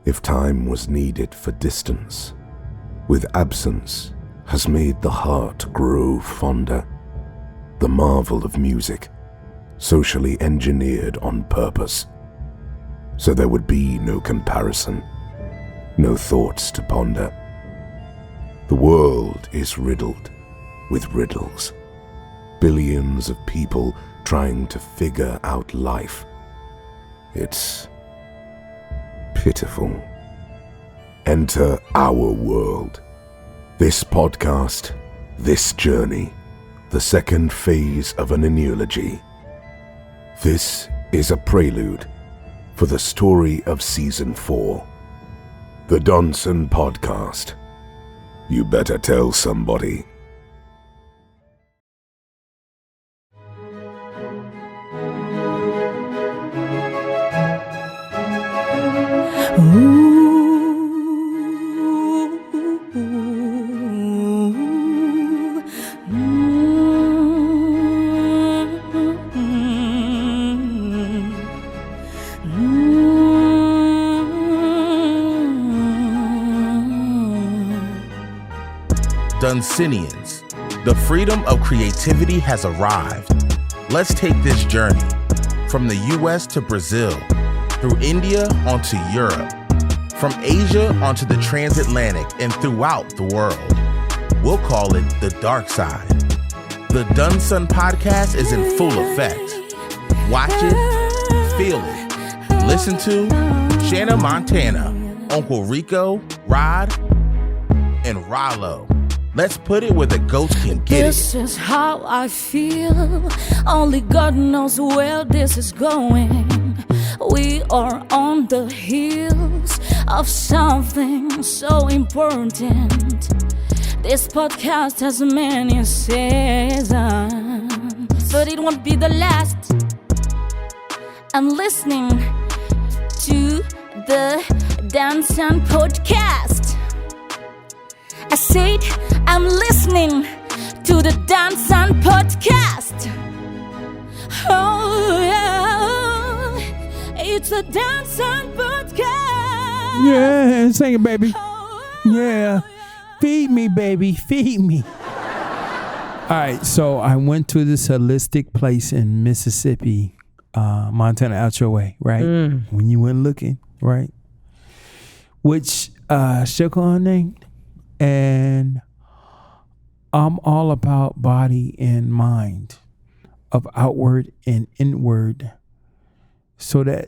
If time was needed for distance, with absence has made the heart grow fonder. The marvel of music, socially engineered on purpose, so there would be no comparison, no thoughts to ponder. The world is riddled with riddles, billions of people trying to figure out life. It's pitiful. Enter our world. This podcast, this journey, the second phase of an analogy. This is a prelude for the story of Season 4. The Doneson Podcast. You better tell somebody. Donesonians, the freedom of creativity has arrived. Let's take this journey from the US to Brazil, through India onto Europe, from Asia onto the transatlantic and throughout the world. We'll call it the dark side. The Doneson Podcast is in full effect. Watch it, feel it, listen to Shanna Montana, Uncle Rico, Rod, and Rollo. Let's put it where the goats can get This is how I feel. Only God knows where this is going. We are on the heels of something so important. This podcast has many seasons, but it won't be the last. I'm listening to the Doneson Podcast. I said, I'm listening to the Doneson Podcast. Oh, yeah. It's the Doneson Podcast. Yeah, sing it, baby. Yeah. Feed me, baby. Feed me. All right, so I went to this holistic place in Mississippi, Montana, out your way, right? When you went looking, right? Which, shook on name. And I'm all about body and mind, of outward and inward, so that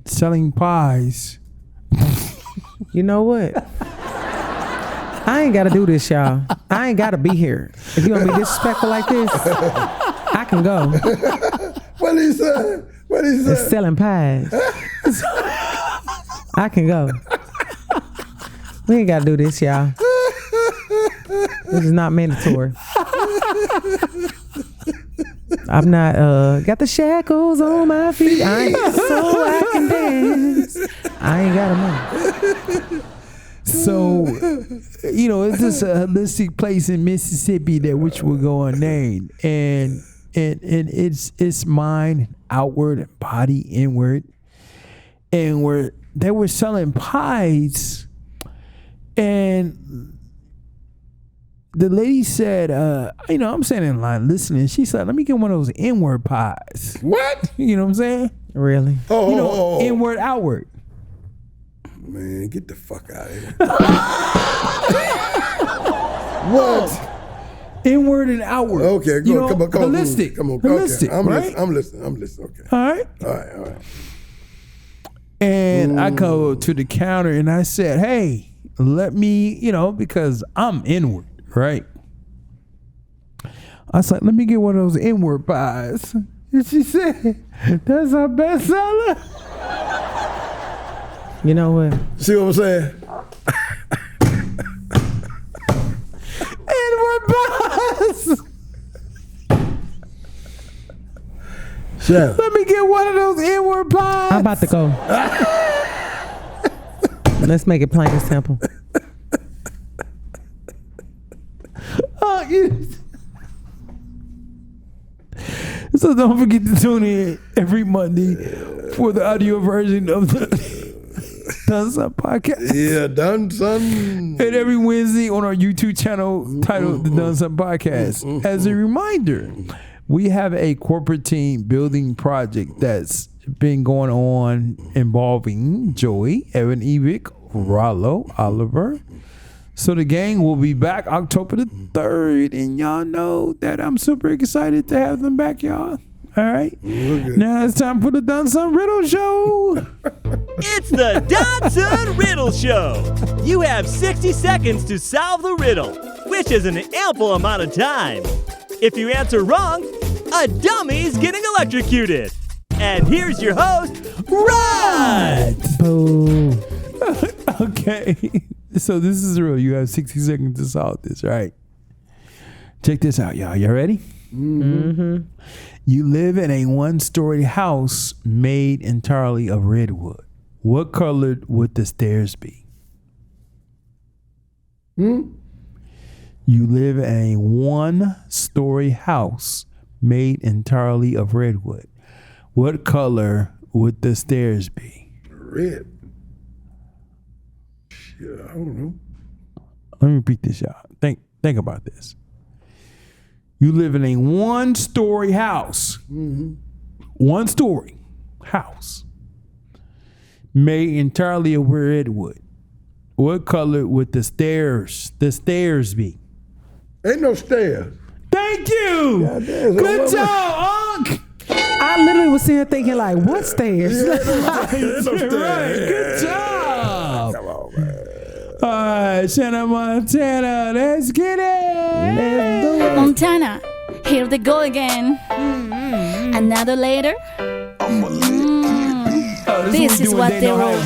selling pies. You know what? I ain't got to do this, y'all. I ain't got to be here. If you want to be disrespectful like this, I can go. What he said? What he said? It's selling pies. I can go. We ain't got to do this, y'all. This is not mandatory. I'm not got the shackles on my feet. So I can dance. I ain't got a money. So, it's just a holistic place in Mississippi that which will go unnamed, and it's mind, outward, body, inward, and they were selling pies, and the lady said, I'm standing in line listening. She said, let me get one of those inward pies. What? You know what I'm saying? Really? Inward, outward. Man, get the fuck out of here. What? Inward and outward. Okay, go. Come on. Holistic. Come on. Holistic, Okay. right? I'm listening. Okay. All right. And I go to the counter and I said, hey, let me, because I'm inward, right? I said, let me get one of those inward pies. And she said, that's our best seller. You know what? See what I'm saying? Inward pies. Chef. Let me get one of those inward pies. I'm about to go. Let's make it plain and simple. So don't forget to tune in every Monday for the audio version of the Doneson Podcast. Yeah, Doneson. And every Wednesday on our YouTube channel titled The Doneson Podcast. As a reminder, we have a corporate team building project that's been going on involving Joey, Evan Evick, Rollo, Oliver. So the gang will be back October the 3rd, and y'all know that I'm super excited to have them back, y'all. All right. Now it's time for the Doneson Riddle Show. It's the Doneson Riddle Show. You have 60 seconds to solve the riddle, which is an ample amount of time. If you answer wrong, a dummy's getting electrocuted. And here's your host, Rod. Boo. Okay. So this is real. You have 60 seconds to solve this, right? Check this out, y'all. You ready? Mm-hmm. You live in a one-story house made entirely of redwood. What color would the stairs be? You live in a one-story house made entirely of redwood. What color would the stairs be? Red. Shit, I don't know. Let me repeat this, y'all. Think about this. You live in a one-story house. One-story house made entirely of redwood. What color would the stairs be? Ain't no stairs. Thank you. Goddamn, Good job, Unc. I literally was sitting here thinking like, what stairs? Ain't no stairs. Right. Good job. Come on, man. All right, Shanna Montana, let's get it. Montana, here they go again. Another later. Oh, This is what they wrote.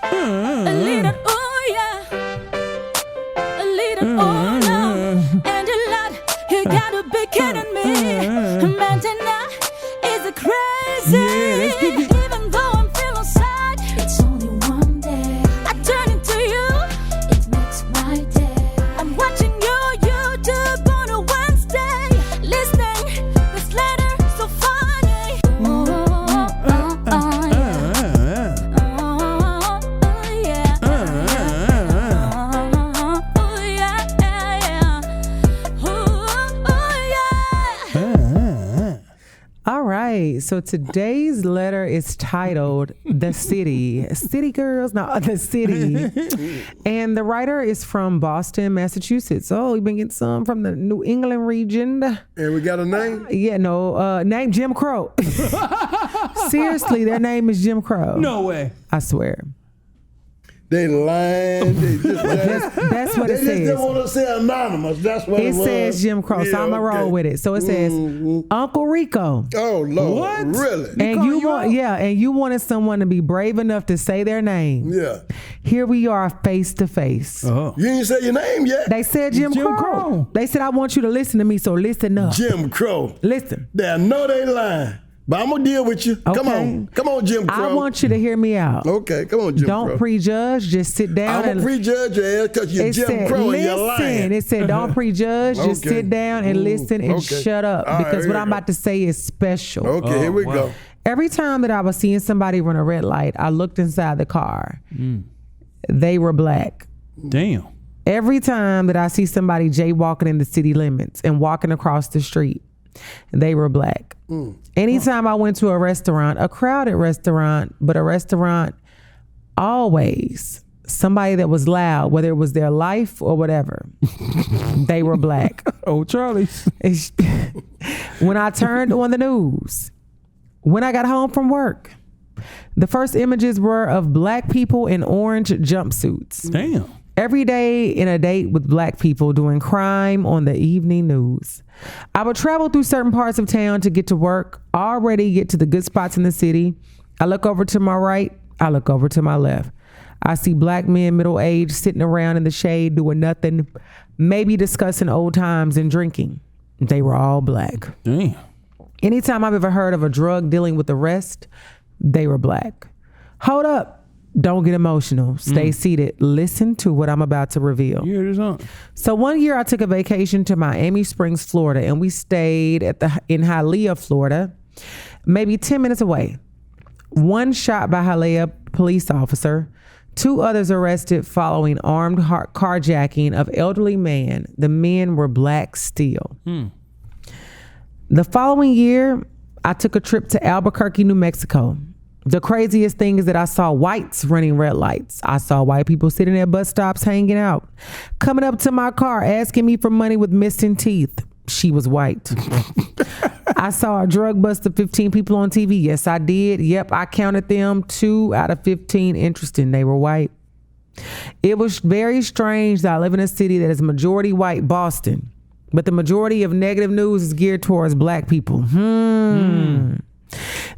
Mm-hmm. A little, oh yeah. A little, oh no. And a lot, you gotta be kidding me. Montana is a crazy. Yeah, let's get it. Even though I'm feeling sad, it's only one day. I turn into you, it makes my day. I'm watching your YouTube on a Wednesday. Listening, this letter so funny. Oh, yeah. Oh, yeah. All right. So today's letter is titled The City. City Girls? No, The City. And the writer is from Boston, Massachusetts. Oh, you've been getting some from the New England region. And we got a name? Yeah, no. Name Jim Crow. Seriously, their name is Jim Crow. No way. I swear. They lying. They just That's what it They just says. didn't want to say anonymous. That's what it It was. says Jim Crow, so Yeah, I'm gonna roll okay. with it. So it says Uncle Rico. Oh, Lord. What? Really? And you wanted someone to be brave enough to say their name. Yeah. Here we are face to face. Oh. You ain't say your name yet? They said Jim Jim Crow. Crow. They said I want you to listen to me, so listen up. Jim Crow. Listen. They know they lying. But I'm going to deal with you. Come Okay. on, Jim Crow. I want you to hear me out. Okay, come on, Jim Crow. Don't prejudge. Just sit down I'm going and to prejudge your ass because you're it Jim said, Crow and you're listen. lying. It said, don't prejudge. Just Okay. sit down and listen and Okay. shut up. All right, Because here what you I'm go. about to say is special. Okay, here we go. Every time that I was seeing somebody run a red light, I looked inside the car. They were black. Damn. Every time that I see somebody jaywalking in the city limits and walking across the street, they were black. Anytime I went to a restaurant, a crowded restaurant, but a restaurant, always somebody that was loud, whether it was their life or whatever, they were black. Oh, Charlie's. When I turned on the news, when I got home from work, the first images were of black people in orange jumpsuits. Damn. Every day in a date with black people doing crime on the evening news. I would travel through certain parts of town to get to work, already get to the good spots in the city. I look over to my right, I look over to my left. I see black men middle-aged sitting around in the shade doing nothing, maybe discussing old times and drinking. They were all black. Damn. Anytime I've ever heard of a drug dealing with arrest, they were black. Hold up. Don't get emotional. Stay seated. Listen to what I'm about to reveal. You hear this on? So one year I took a vacation to Miami Springs, Florida, and we stayed in Hialeah, Florida, maybe 10 minutes away. One shot by Hialeah police officer. 2 others arrested following armed carjacking of elderly man. The men were black still. The following year, I took a trip to Albuquerque, New Mexico. The craziest thing is that I saw whites running red lights. I saw white people sitting at bus stops hanging out, coming up to my car asking me for money with missing teeth. She was white. I saw a drug bust of 15 people on TV. Yes, I did. Yep, I counted them. 2 out of 15 interesting. They were white. It was very strange that I live in a city that is majority white, Boston, but the majority of negative news is geared towards black people.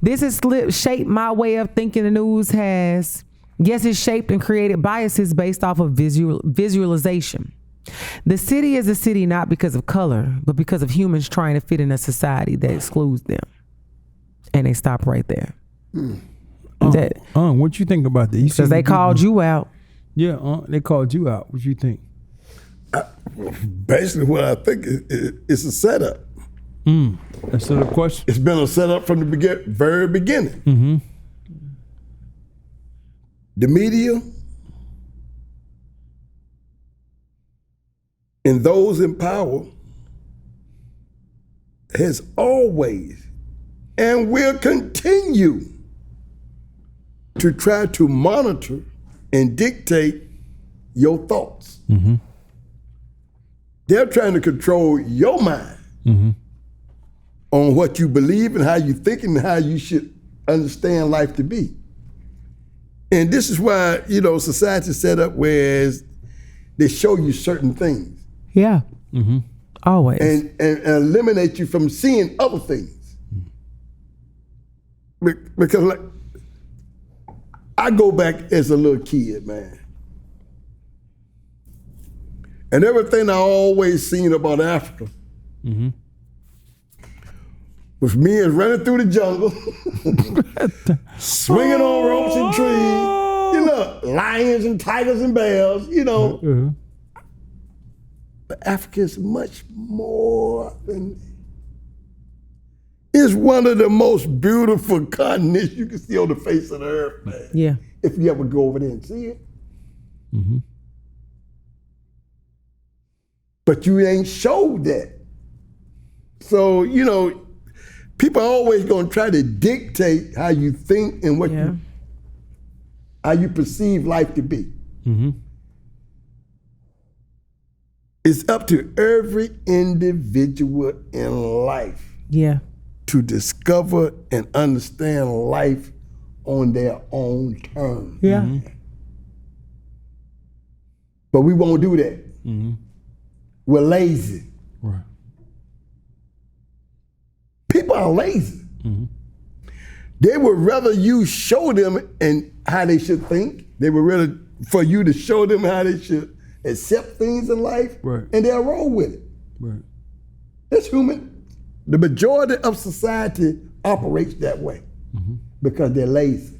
This has shaped my way of thinking the news has. Yes, it's shaped and created biases based off of visualization. The city is a city not because of color, but because of humans trying to fit in a society that excludes them. And they stop right there. What you think about that? Because they called you out. Yeah, they called you out. What you think? Basically, what I think is a setup. That's the question. It's been a setup from the very beginning. The media and those in power has always and will continue to try to monitor and dictate your thoughts. They're trying to control your mind on what you believe and how you think and how you should understand life to be. And this is why, society's set up whereas they show you certain things. Yeah. Always. And eliminate you from seeing other things. Because I go back as a little kid, man. And everything I always seen about Africa was men running through the jungle, swinging on ropes and trees, lions and tigers and bears, But Africa is much more than. It's one of the most beautiful continents you can see on the face of the earth, man. Yeah. If you ever go over there and see it. But you ain't showed that. So, people are always going to try to dictate how you think and how you perceive life to be. It's up to every individual in life to discover and understand life on their own terms. But we won't do that. We're lazy. Right. People are lazy. They would rather you show them and how they should think. They would rather for you to show them how they should accept things in life, and they'll roll with it. Right. It's human. The majority of society operates that way because they're lazy.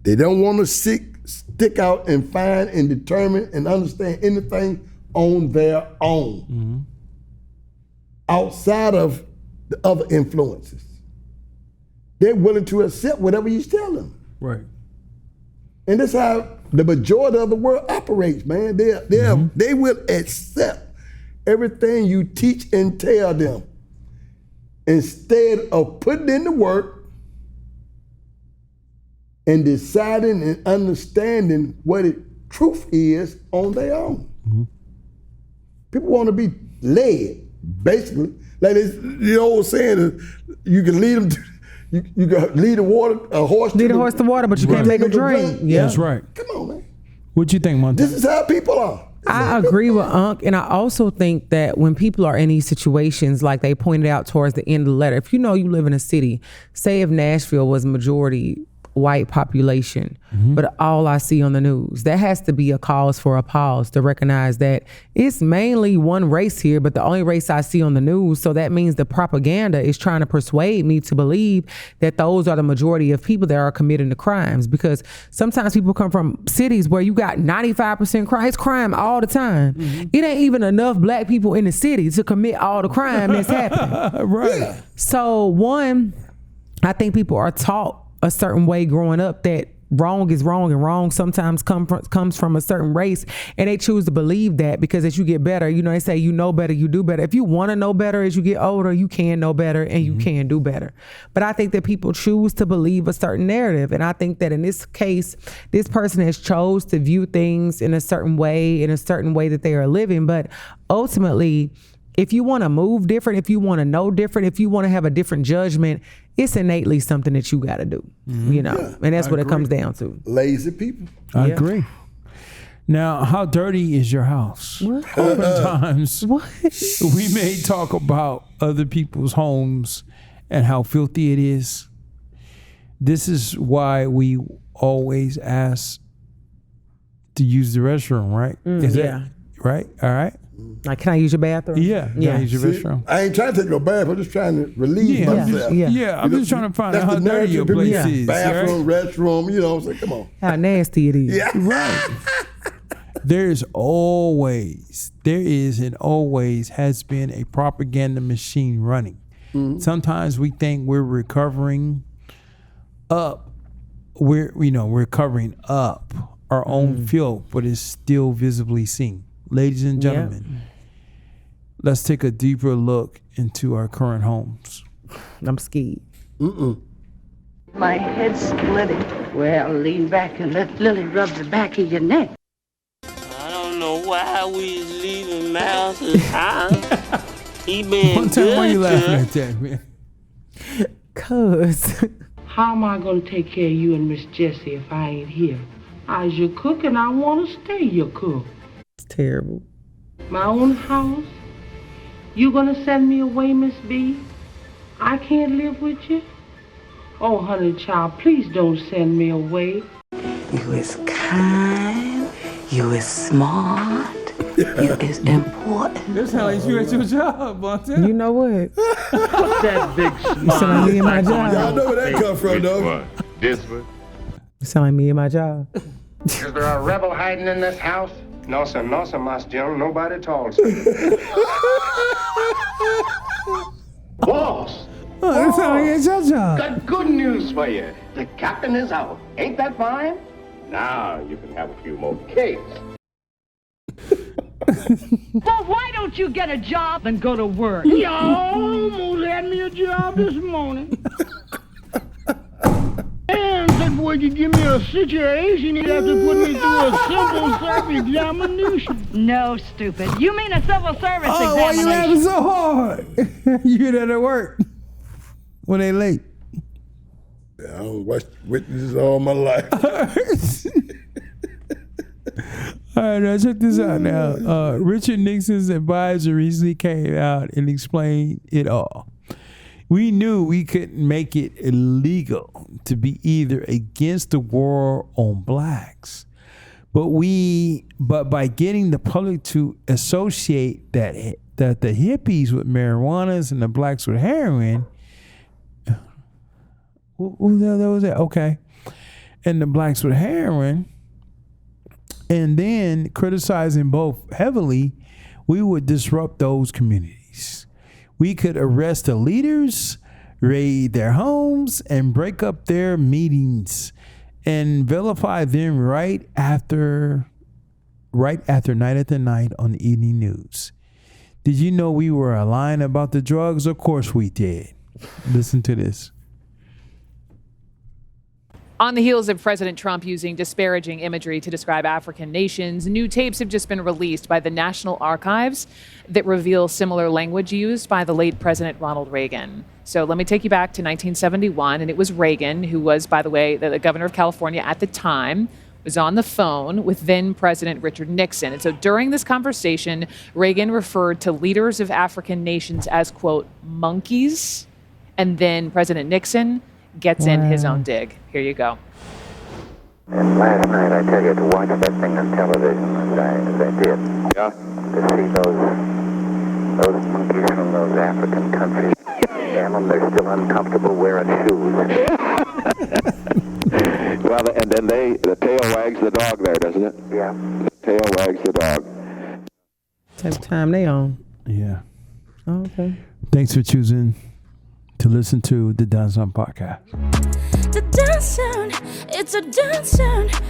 They don't want to stick out and find and determine and understand anything on their own outside of the other influences. They're willing to accept whatever you tell them. Right. And that's how the majority of the world operates, man. They will accept everything you teach and tell them instead of putting in the work and deciding and understanding what truth is on their own. People want to be led, basically. Like the old saying is, you can lead them to, you can lead a horse to water, but you can't make them drink. Yeah. That's right. Come on, man. What you think, Montana? This is how people are. I agree with Unc, and I also think that when people are in these situations, like they pointed out towards the end of the letter, if you live in a city, say if Nashville was majority white population, but all I see on the news, that has to be a cause for a pause to recognize that it's mainly one race here, but the only race I see on the news. So that means the propaganda is trying to persuade me to believe that those are the majority of people that are committing the crimes, because sometimes people come from cities where you got 95% crime all the time. It ain't even enough black people in the city to commit all the crime that's happening. Right. Yeah. So one, I think people are taught a certain way growing up that wrong is wrong, and wrong sometimes comes from a certain race, and they choose to believe that because as you get better, they say you know better, you do better. If you want to know better as you get older, you can know better and you can do better. But I think that people choose to believe a certain narrative, and I think that in this case, this person has chose to view things in a certain way that they are living. But ultimately, if you want to move different, if you want to know different, if you want to have a different judgment, it's innately something that you got to do, and that's what it comes down to. Lazy people. I agree. Now, how dirty is your house? Oftentimes, we may talk about other people's homes and how filthy it is. This is why we always ask to use the restroom, right? Is that right? All right. Like, can I use your bathroom? Yeah. Can I use your restroom? I ain't trying to take no bath. I'm just trying to relieve myself. Yeah. I'm just trying to find out how dirty your place is. Bathroom, restroom, so come on. How nasty it is. Yeah. Right. There is and always has been a propaganda machine running. Sometimes we think we're covering up our own filth, but it's still visibly seen. Ladies and gentlemen, let's take a deeper look into our current homes. I'm scared. My head's splitting. Well, lean back and let Lily rub the back of your neck. I don't know why we leaving Mouse's house. He been One time, why you laughing at that, man? Cuz. How am I going to take care of you and Miss Jessie if I ain't here? I's your cook and I want to stay your cook. It's terrible. My own house? You going to send me away, Miss B? I can't live with you? Oh, honey child, please don't send me away. You is kind. You is smart. You is important. That's how you at your job, Montel. You know what? Put that big You sound like me and my job. Y'all know where that come from, though. This one. You sound like me and my job. Is there a rebel hiding in this house? No, sir, Master General. Nobody talks. Boss! That's how you at your job. Got good news for you. The captain is out. Ain't that fine? Now you can have a few more cakes. Well, why don't you get a job and go to work? You almost had me a job this morning. And said, boy, you give me a situation, you'd have to put me through a civil service examination. No, stupid. You mean a civil service examination? Why you laughing so hard? You get that at work when they late. I was watching Witnesses all my life. All right, now check this out now. Richard Nixon's advisor recently came out and explained it all. We knew we couldn't make it illegal to be either against the war on blacks, but by getting the public to associate that the hippies with marijuana and the blacks with heroin. Who the hell was that? Okay, and the blacks with heroin. And then criticizing both heavily, we would disrupt those communities. We could arrest the leaders, raid their homes, and break up their meetings and vilify them right after Night at the Night on the evening news. Did you know we were lying about the drugs? Of course we did. Listen to this. On the heels of President Trump using disparaging imagery to describe African nations, new tapes have just been released by the National Archives that reveal similar language used by the late President Ronald Reagan. So let me take you back to 1971, and it was Reagan, who was, by the way, the governor of California at the time, was on the phone with then President Richard Nixon. And so during this conversation, Reagan referred to leaders of African nations as, quote, monkeys, and then President Nixon gets in his own dig. Here you go. And last night, I tell you, to watch that thing on television as I did, to see those monkeys from those African countries, damn them, they're still uncomfortable wearing shoes. Well, and then the tail wags the dog there, doesn't it? Yeah. The tail wags the dog. Type of time they on. Yeah. Oh, okay. Thanks for choosing to listen to the Doneson podcast. It's a Doneson. It's a Doneson.